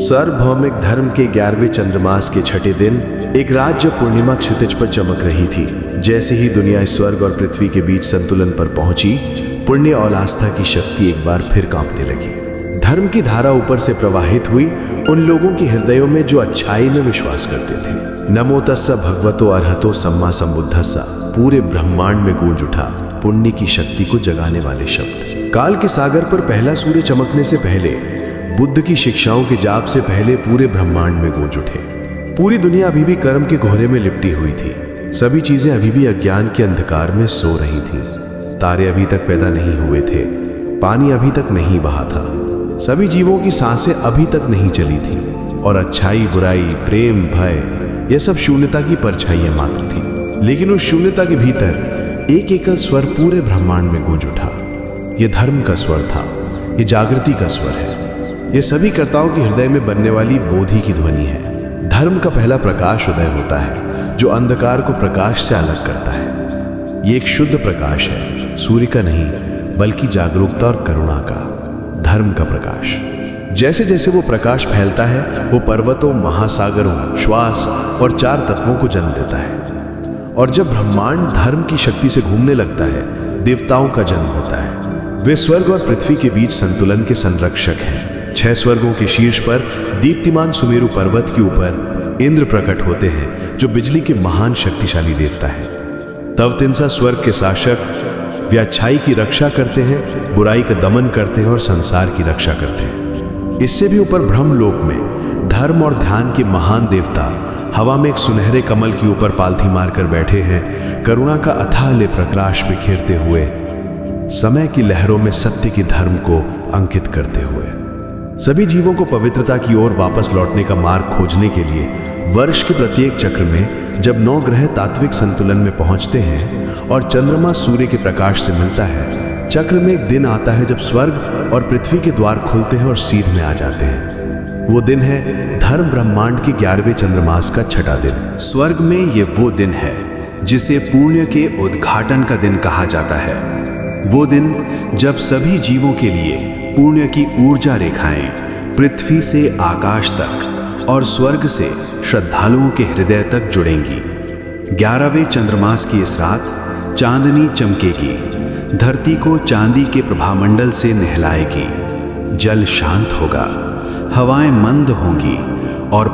सार्वभौमिक धर्म के 11वें चंद्रमास के छठे दिन एक रात जब पूर्णिमा क्षितिज पर चमक रही थी, जैसे ही दुनिया स्वर्ग और पृथ्वी के बीच संतुलन पर पहुंची, पुण्य और आस्था की शक्ति एक बार फिर कांपने लगी। धर्म की धारा ऊपर से प्रवाहित हुई उन लोगों के हृदयों में जो अच्छाई में विश्वास करते थे। नमो तस्सा भगवतो अरहतो सम्मा संबुद्धस्सा पूरे ब्रह्मांड में गूंज उठा पुण्य की शक्ति को जगाने वाले शब्द। काल के सागर पर पहला सूर्य चमकने से पहले, बुद्ध की शिक्षाओं के जाप से पहले पूरे ब्रह्मांड में गूंज उठे। पूरी दुनिया अभी भी कर्म के कोहरे में लिपटी हुई थी। सभी चीजें अभी भी अज्ञान के अंधकार में सो रही थीं। तारे अभी तक पैदा नहीं हुए थे, पानी अभी तक नहीं बहा था, सभी जीवों की सांसें अभी तक नहीं चली थी और अच्छाई, बुराई, प्रेम, भय, यह सब शून्यता की परछाइयां मात्र थी। लेकिन उस शून्यता के भीतर एक एकल स्वर पूरे ब्रह्मांड में गूंज उठा। यह धर्म का स्वर था, यह जागृति का स्वर है, यह सभी कर्ताओं के हृदय में बनने वाली बोधि की ध्वनि है। धर्म का पहला प्रकाश उदय होता है जो अंधकार को प्रकाश से अलग करता है। यह एक शुद्ध प्रकाश है, सूर्य का नहीं बल्कि जागरूकता और करुणा का, धर्म का प्रकाश। जैसे जैसे वो प्रकाश फैलता है, वो पर्वतों, महासागरों, श्वास और 4 तत्वों को जन्म देता है। और जब ब्रह्मांड धर्म की शक्ति से घूमने लगता है, देवताओं का जन्म होता है। वे स्वर्ग और पृथ्वी के बीच संतुलन के संरक्षक हैं। 6 स्वर्गों के शीर्ष पर दीप्तिमान सुमेरु पर्वत के ऊपर इंद्र प्रकट होते हैं, जो बिजली के महान शक्तिशाली देवता हैं। तव तिंसा स्वर्ग के शासक, वे अच्छाई की रक्षा करते हैं, बुराई का दमन करते हैं और संसार की रक्षा करते हैं। इससे भी ऊपर ब्रह्मलोक में धर्म और ध्यान के महान देवता हवा में एक सुनहरे कमल के ऊपर पालथी मारकर बैठे हैं, करुणा का अथाह प्रकाश बिखेरते हुए, समय की लहरों में सत्य की धर्म को अंकित करते हुए। सभी जीवों को पवित्रता की ओर वापस लौटने का मार्ग खोजने के लिए वर्ष के प्रत्येक चक्र में जब 9 ग्रह तात्विक संतुलन में पहुंचते हैं और चंद्रमा सूर्य के प्रकाश से मिलता है, चक्र में एक दिन आता है जब स्वर्ग और पृथ्वी के द्वार खुलते हैं और सीध में आ जाते हैं। वो दिन है धर्म ब्रह्मांड के 11वें चंद्रमास का छठा दिन। स्वर्ग में ये वो दिन है जिसे पुण्य के उद्घाटन का दिन कहा जाता है। वो दिन जब सभी जीवों के लिए पुण्य की ऊर्जा रेखाएं पृथ्वी से आकाश तक और स्वर्ग से श्रद्धालुओं के हृदय तक जुड़ेंगी। 11वें चंद्रमास की इस रात चांदनी चमकेगी, धरती को चांदी के प्रभामंडल से नहलाएगी, जल शांत होगा, हवाएं मंद होंगी और